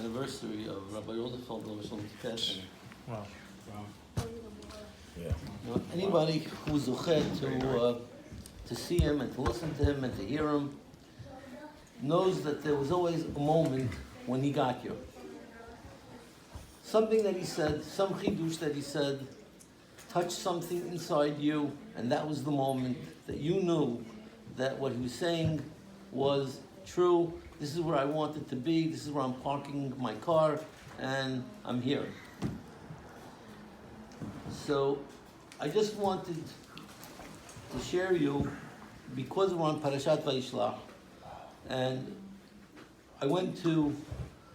anniversary of Rabbi Rosenfeld passing. Wow. Yeah. You know, anybody who's zuchet to see him and to listen to him and to hear him knows that there was always a moment when he got here. Something that he said, some chidush that he said, touched something inside you, and that was the moment that you knew that what he was saying was true. This is where I wanted to be. This is where I'm parking my car, and I'm here. So I just wanted to share you, because we're on Parashat Vayishlach, and I went to,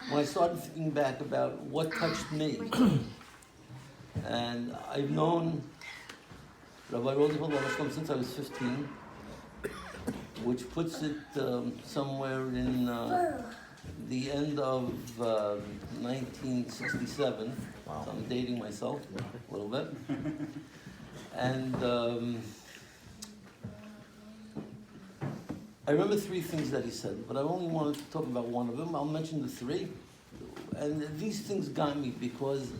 when I started thinking back about what touched me, and I've known Rabbi Rosenfeld since I was 15, which puts it somewhere in the end of 1967. Wow. So I'm dating myself a little bit. And I remember three things that he said, but I only wanted to talk about one of them. I'll mention the three. And these things got me because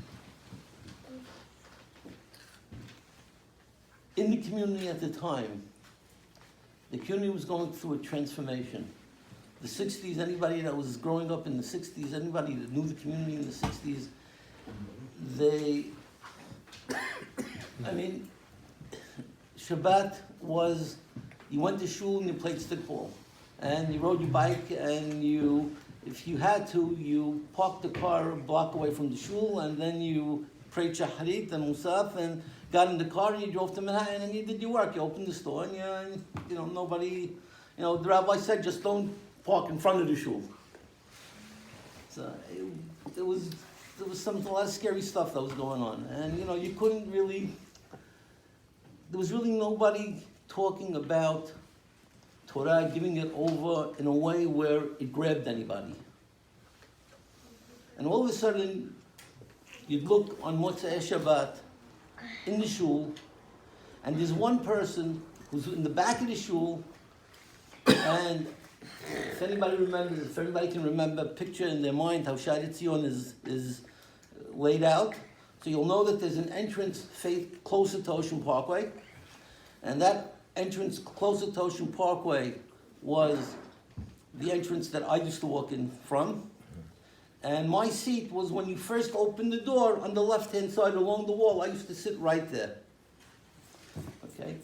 in the community at the time, the community was going through a transformation. The 60s, anybody that was growing up in the 60s, anybody that knew the community in the 60s, Shabbat was, you went to shul and you played stickball. And you rode your bike and if you had to, you parked the car a block away from the shul and then you prayed Shaharit and Musaf and got in the car and you drove to Manhattan and you did your work. You opened the store and nobody, the rabbi said just don't park in front of the shul. So there was a lot of scary stuff that was going on. And you couldn't really, there was really nobody talking about Torah, giving it over in a way where it grabbed anybody. And all of a sudden, you'd look on Motzei Shabbat in the shul, and there's one person who's in the back of the shul, and if anybody can remember, picture in their mind how Shai Tzion is laid out, so you'll know that there's an entrance closer to Ocean Parkway, and that entrance closer to Ocean Parkway was the entrance that I used to walk in from. And my seat was when you first opened the door on the left-hand side along the wall. I used to sit right there. Okay?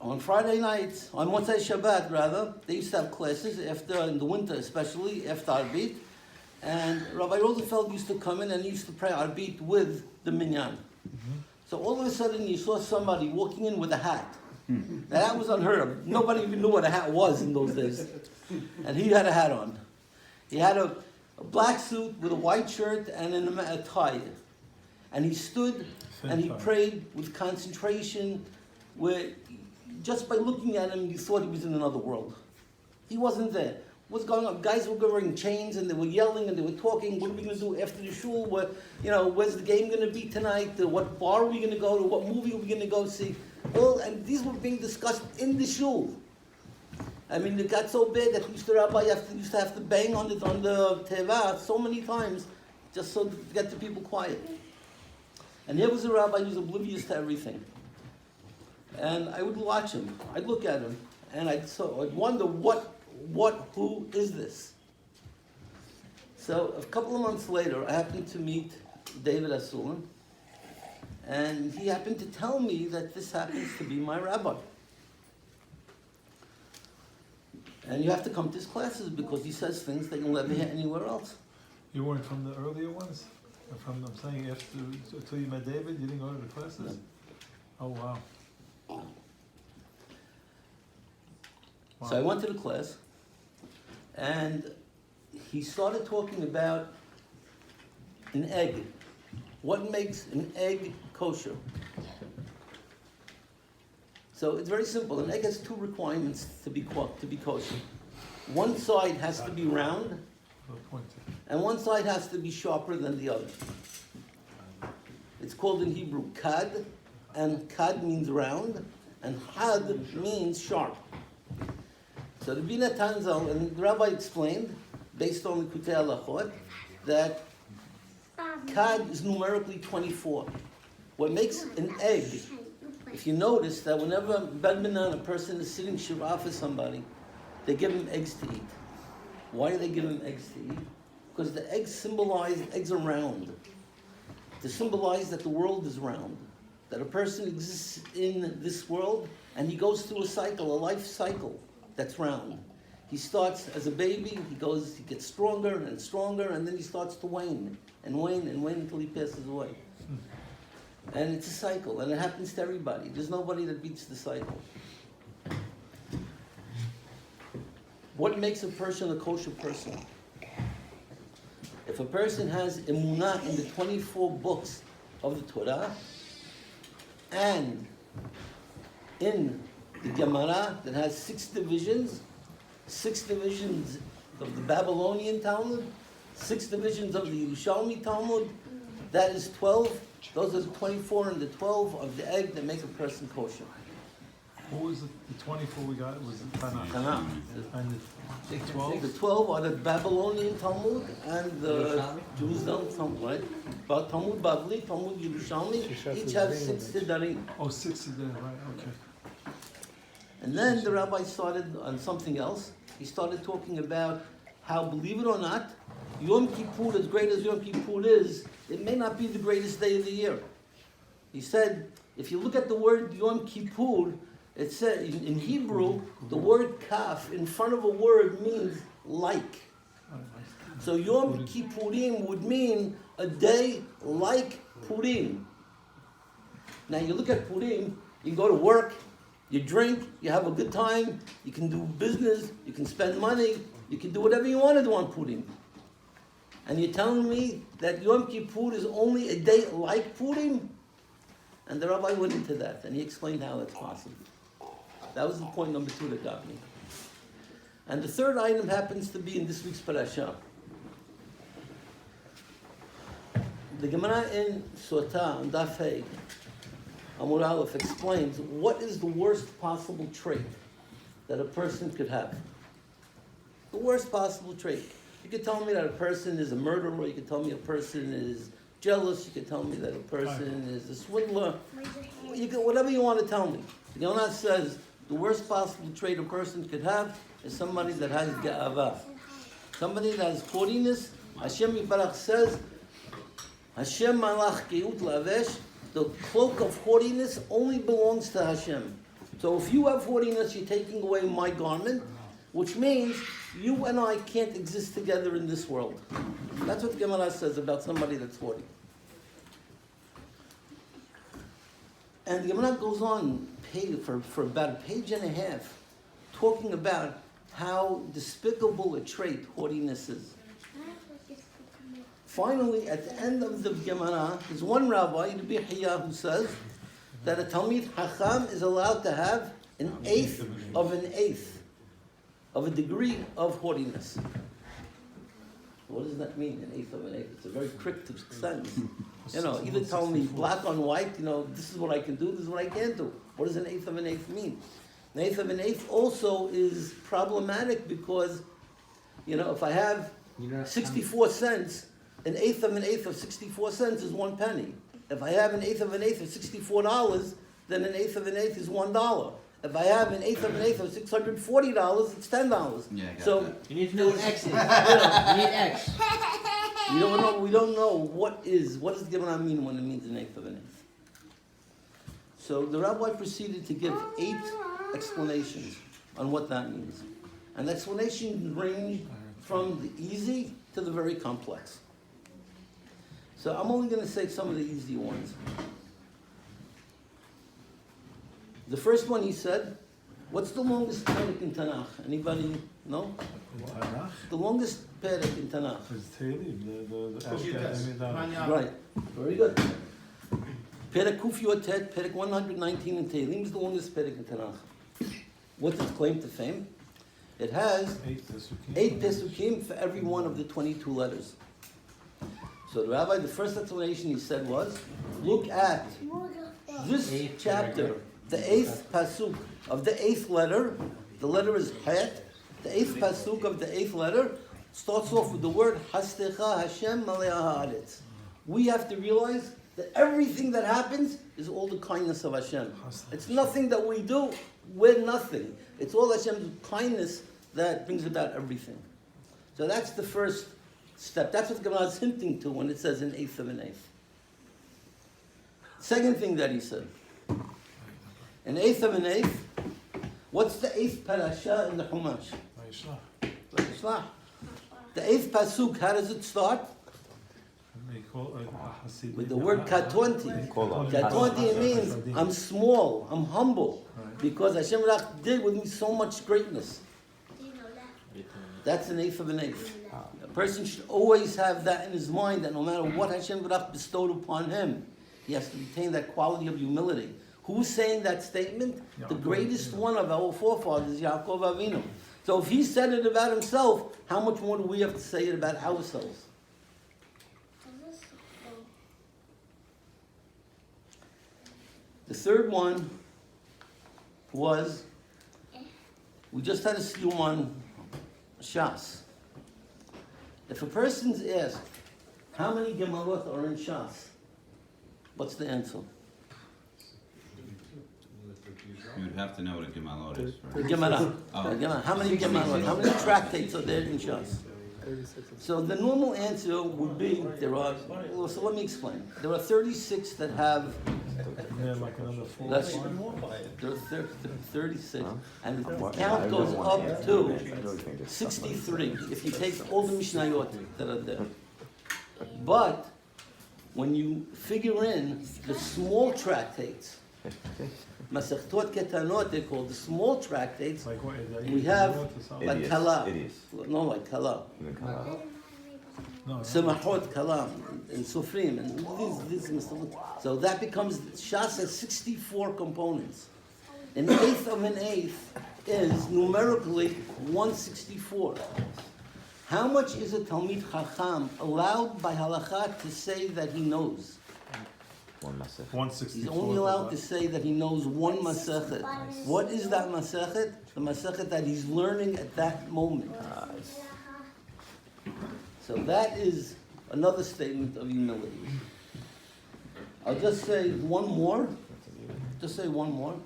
On Friday nights, on Motzei Shabbat rather, they used to have classes in the winter especially, after Arbit. And Rabbi Rosenfeld used to come in and he used to pray Arbit with the minyan. Mm-hmm. So all of a sudden you saw somebody walking in with a hat. Now that was unheard of. Nobody even knew what a hat was in those days. And he had a hat on. He had a black suit with a white shirt and a tie. And he stood and he prayed with concentration where just by looking at him you thought he was in another world. He wasn't there. What's going on? Guys were wearing chains and they were yelling and they were talking. What are we going to do after the shul? Where's the game going to be tonight? What bar are we going to go to? What movie are we going to go see? And these were being discussed in the shul. I mean, it got so bad that the rabbi used to have to bang on the teva so many times just so to get the people quiet. And here was a rabbi who was oblivious to everything. And I would watch him. I'd look at him, and I'd wonder who is this? So a couple of months later, I happened to meet David Assoulin, and he happened to tell me that this happens to be my rabbi. And you have to come to his classes because he says things that you'll never hear anywhere else. You weren't from the earlier ones? I'm saying until you met David, you didn't go to the classes? No. Oh, wow. So I went to the class, and he started talking about an egg. What makes an egg kosher? So it's very simple. An egg has two requirements to be kosher. One side has to be round, and one side has to be sharper than the other. It's called in Hebrew kad, and kad means round, and had means sharp. So the Bina Tanzal, and the rabbi explained based on the Kutei Halachot, that Kad is numerically 24. What makes an egg, if you notice that whenever Ben Minan, a person is sitting Shirah for somebody, they give him eggs to eat. Why do they give him eggs to eat? Because the eggs are round. To symbolize that the world is round. That a person exists in this world and he goes through a cycle, a life cycle that's round. He starts as a baby, he gets stronger and stronger, and then he starts to wane and wane and wane until he passes away. And it's a cycle, and it happens to everybody. There's nobody that beats the cycle. What makes a person a kosher person? If a person has emunah in the 24 books of the Torah, and in the Gemara that has 6 divisions of the Babylonian Talmud, 6 divisions of the Yerushalmi Talmud, that is 12. Those are the 24 and the 12 of the egg that make a person kosher. What was the 24 we got? Was it Tanakh? Tanakh. And the 12? The 12 are the Babylonian Talmud and the Jerusalem Talmud, right? But Talmud Bavli, Talmud Yerushalmi, each have 6 siddharim. Oh, 6 of them, right, okay. And then the rabbi started on something else. He started talking about how, believe it or not, Yom Kippur, as great as Yom Kippur is, it may not be the greatest day of the year. He said, if you look at the word Yom Kippur, it said in Hebrew, the word kaf in front of a word means like. So Yom Kippurim would mean a day like Purim. Now you look at Purim, you go to work, you drink, you have a good time, you can do business, you can spend money, you can do whatever you want to do on Purim. And you're telling me that Yom Kippur is only a day like Purim? And the rabbi went into that, and he explained how that's possible. That was the point number 2 that got me. And the third item happens to be in this week's parasha. The Gemara in Sotah, on Daf Hey, Amud Aleph, explains what is the worst possible trait that a person could have. The worst possible trait. You could tell me that a person is a murderer, you could tell me a person is jealous, you could tell me that a person is a swindler, you could, whatever you want to tell me. The Gemara says the worst possible trait a person could have is somebody that has ga'ava. Somebody that has haughtiness. Hashem Yisbarach says, Hashem malach keut lavesh, the cloak of haughtiness only belongs to Hashem. So if you have haughtiness, you're taking away my garment, which means you and I can't exist together in this world. That's what the Gemara says about somebody that's haughty. And the Gemara goes on for about a page and a half, talking about how despicable a trait haughtiness is. Finally, at the end of the Gemara, there's one rabbi, Rabbi Hiya, who says that a Talmid Chacham is allowed to have an eighth of a degree of haughtiness. What does that mean, an eighth of an eighth? It's a very cryptic sentence. You know, either tell me black on white, you know, this is what I can do, this is what I can't do. What does an eighth of an eighth mean? An eighth of an eighth also is problematic because, you know, if I have 64 cents, an eighth of an eighth of 64 cents is 1 penny. If I have an eighth of an eighth of $64, then an eighth of an eighth is $1. If I have an eighth of an eighth of $640, it's $10. Yeah, I got So that. You need to know what X is. You need X. we don't know what does the Gemara mean when it means an eighth of an eighth. So the rabbi proceeded to give 8 explanations on what that means. And the explanations range from the easy to the very complex. So I'm only going to say some of the easy ones. The first one he said, what's the longest perek in Tanakh? Anybody know? Tanakh? The longest perek in Tanakh. It's Tehillim, the Ashkenaz. Right. Very good. Perek Kuf Yotet, perek 119 in Tehillim is the longest perek in Tanakh. What's its claim to fame? It has 8 pesukim for every one of the 22 letters. So the rabbi, the first explanation he said was, look at this chapter, the 8th pasuk of the 8th letter. The letter is Het. The 8th pasuk of the 8th letter starts off with the word Hastecha Hashem Malei Haaretz. We have to realize that everything that happens is all the kindness of Hashem. It's nothing that we do, we're nothing. It's all Hashem's kindness that brings about everything. So that's the first step. That's what the Gemara is hinting to when it says an eighth of an eighth. Second thing that he said, an eighth of an eighth. What's the eighth parasha in the Chumash? Vayishlach. The eighth pasuk, how does it start? With the word katonti. Katonti means I'm small, I'm humble, because Hashem Rach did with me so much greatness. That's an eighth of an eighth. A person should always have that in his mind, that no matter what Hashem Rach bestowed upon him, he has to retain that quality of humility. Who's saying that statement? The greatest one of our forefathers, Yaakov Avinu. So if he said it about himself, how much more do we have to say it about ourselves? The third one was, we just had a siyum on Shas. If a person's asked, how many Gemalot are in Shas? What's the answer? You would have to know what a Gemalot is, right? Gemara. Oh. Gemara. How many Gemalot? How many tractates are there in Shas? So the normal answer would be, well, so let me explain. There are 36 that have, there are 36, and the count goes up to 63, if you take all the Mishnayot that are there. But when you figure in the small tractates, Masechtot Ketanot, they're called the small tractates. We have like Kala, no, like Kala, Semachot Kala, and Sofrim, and these. So that becomes Shas has 64 components. An eighth of an eighth is numerically 164. How much is a Talmid Chacham allowed by halacha to say that he knows? 164. He's only allowed to say that he knows one masechet. What is that masechet? The masechet that he's learning at that moment. So that is another statement of humility. I'll just say one more. Just say one more.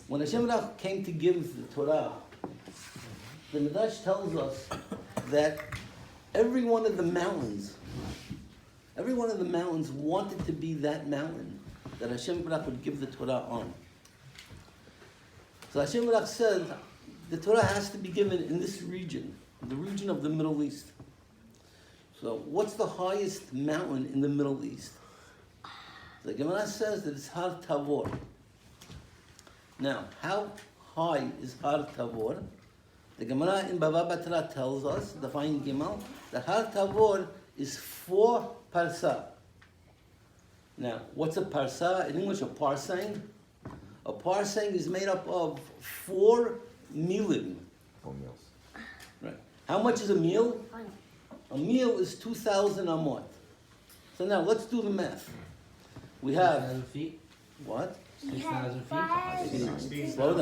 When Hashem came to give the Torah, the Midrash tells us that every one of the mountains wanted to be that mountain that Hashem Baruch would give the Torah on. So Hashem Baruch said, the Torah has to be given in this region, the region of the Middle East. So what's the highest mountain in the Middle East? The Gemara says that it's Har Tavor. Now, how high is Har Tavor? The Gemara in Bava Batra tells us, the fine Gimal, that Har Tavor is 4 parsa. Now, what's a parsa? In English, a parsang. A parsang is made up of 4 milim. 4 meals. Right. How much is a meal? A meal is 2,000 amot. So now, let's do the math. We have, 6,000 feet. what? 6,000 feet. Slow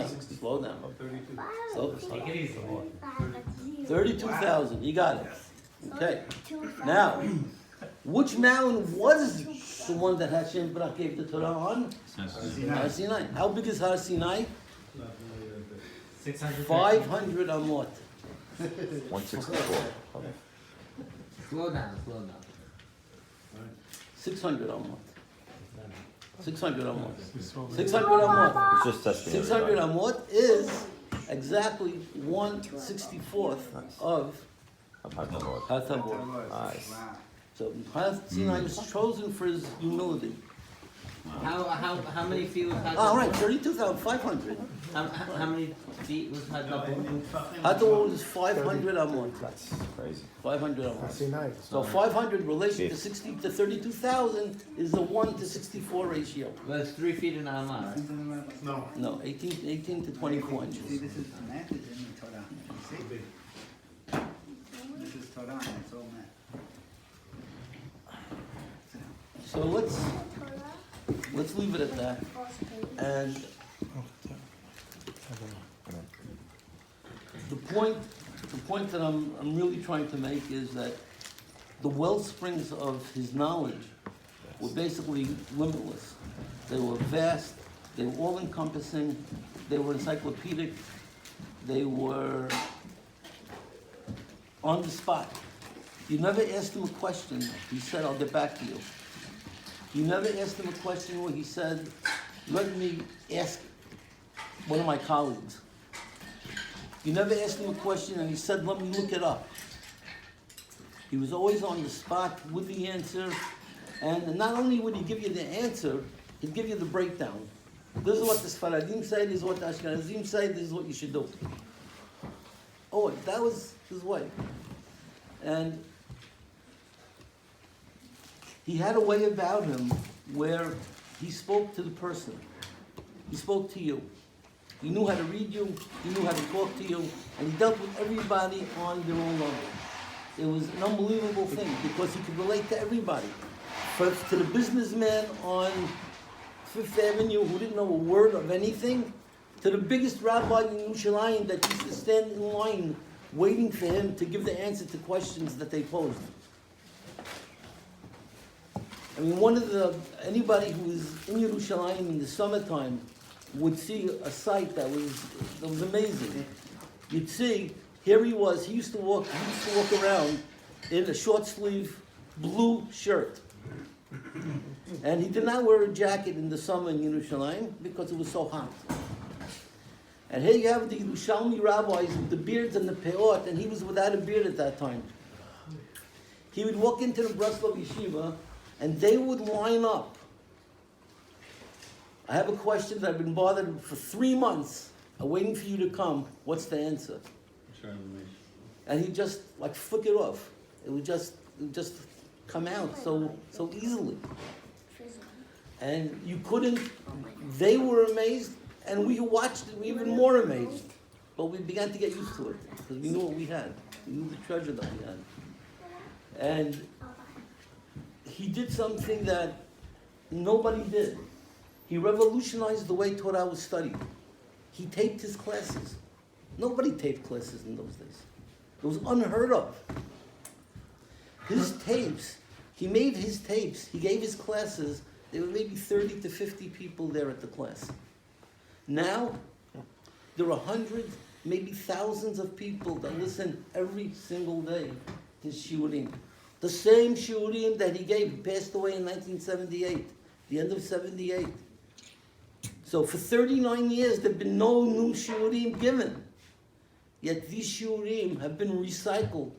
down. So, Take it easy. 32,000. You got it. Okay. Now, which mountain was the one that Hashem Baruch gave the Torah on? Har Sinai. How big is Har Sinai? 600. 500 amot. 164. Slow down. 600 amot. 600 amot. 600 600. amot. It's just testing 600 everybody. amot is exactly 1/64 of Har Tavor. Nice. So Har Sinai was chosen for his humility. How many feet was Har All right, Tavor? 32,500. How many feet was Har Tavor? Har Tavor is 500 amot. That's crazy. 500 amot. So 500 relation to 32,000 is a 1/64 ratio. Well, it's 3 feet in Amma, right? No, 18 to 24 See, inches. this is the math is in the Torah. You see? This is Torah and it's all math. So let's leave it at that. And the point point that I'm really trying to make is that the well springs of his knowledge were basically limitless. They were vast, they were all-encompassing, they were encyclopedic, they were on the spot. You never asked him a question, he said, I'll get back to you. You never asked him a question where he said, let me ask one of my colleagues. You never asked him a question and he said, let me look it up. He was always on the spot with the answer, and not only would he give you the answer, he'd give you the breakdown. This is what the Sfaradim say, this is what the Ashkenazim say, this is what you should do. Oh, that was his way. And he had a way about him where he spoke to the person. He spoke to you. He knew how to read you, he knew how to talk to you, and he dealt with everybody on their own level. It was an unbelievable thing because he could relate to everybody. To the businessman on Fifth Avenue who didn't know a word of anything, to the biggest rabbi in Yerushalayim that used to stand in line waiting for him to give the answer to questions that they posed. I mean, anybody who was in Yerushalayim in the summertime would see a sight that was amazing. You'd see, here he was, he used to walk around in a short sleeve blue shirt. And he did not wear a jacket in the summer in Yerushalayim because it was so hot. And here you have the Yerushalmi rabbis with the beards and the peot, and he was without a beard at that time. He would walk into the Breslov Yeshiva, and they would line up. I have a question that I've been bothered for 3 months. I'm waiting for you to come. What's the answer? And he'd just like flick it off. It would just come out so easily. And you couldn't, they were amazed, and we who watched it were even more amazed. But we began to get used to it, because we knew what we had. We knew the treasure that we had. And he did something that nobody did. He revolutionized the way Torah was studied. He taped his classes. Nobody taped classes in those days. It was unheard of. His tapes, he made his tapes, he gave his classes, there were maybe 30 to 50 people there at the class. Now, there are hundreds, maybe thousands of people that listen every single day to shiurim. The same shiurim that he gave, he passed away in 1978, the end of 78. So for 39 years, there have been no new shiurim given. Yet these shiurim have been recycled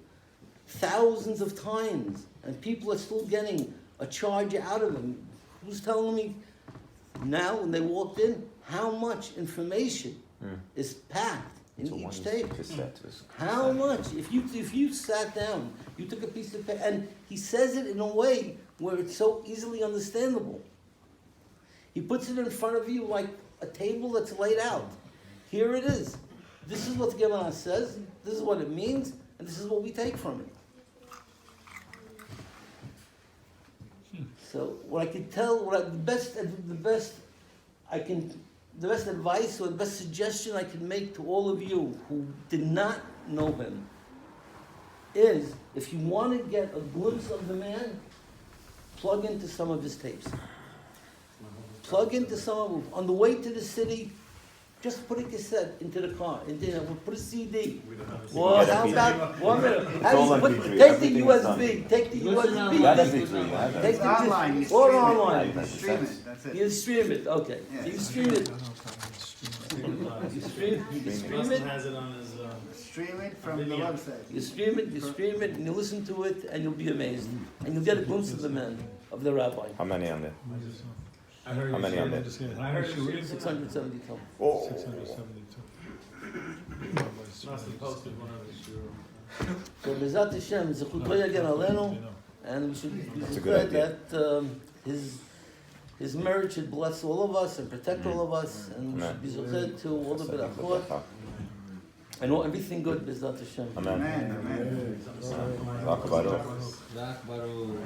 thousands of times, and people are still getting a charge out of them. Who's telling me now, when they walked in, how much information is packed in each tape? How much? If you sat down, you took a piece of paper, and he says it in a way where it's so easily understandable. He puts it in front of you like a table that's laid out. Here it is. This is what the Gemara says, this is what it means, and this is what we take from it. So what I could tell, the best advice or the best suggestion I can make to all of you who did not know him is, if you want to get a glimpse of the man, plug into some of his tapes. Plug into some of them. On the way to the city, just put a cassette into the car. Put a CD. Well, how about 1 minute? Take the USB. Take the USB. Take It's online. You Or stream online. it. You stream it. That's it. You stream it. Okay. Yeah. You stream it. You stream it. Has it on his. Stream it from the website. You stream it, and you listen to it, and you'll be amazed. And you'll get a glimpse of the man, of the rabbi. How many on there? I heard How many on there? 672. Oh. 672. Must have posted one of his shiur. So Bezat Hashem, Zechuto Yagen Alenu, and we should be prepared that his merit should bless all of us and protect all of us, and we should be zoched to all the berachot and everything good, Bezat Hashem. Amen. Amen. Baruch. Baruch.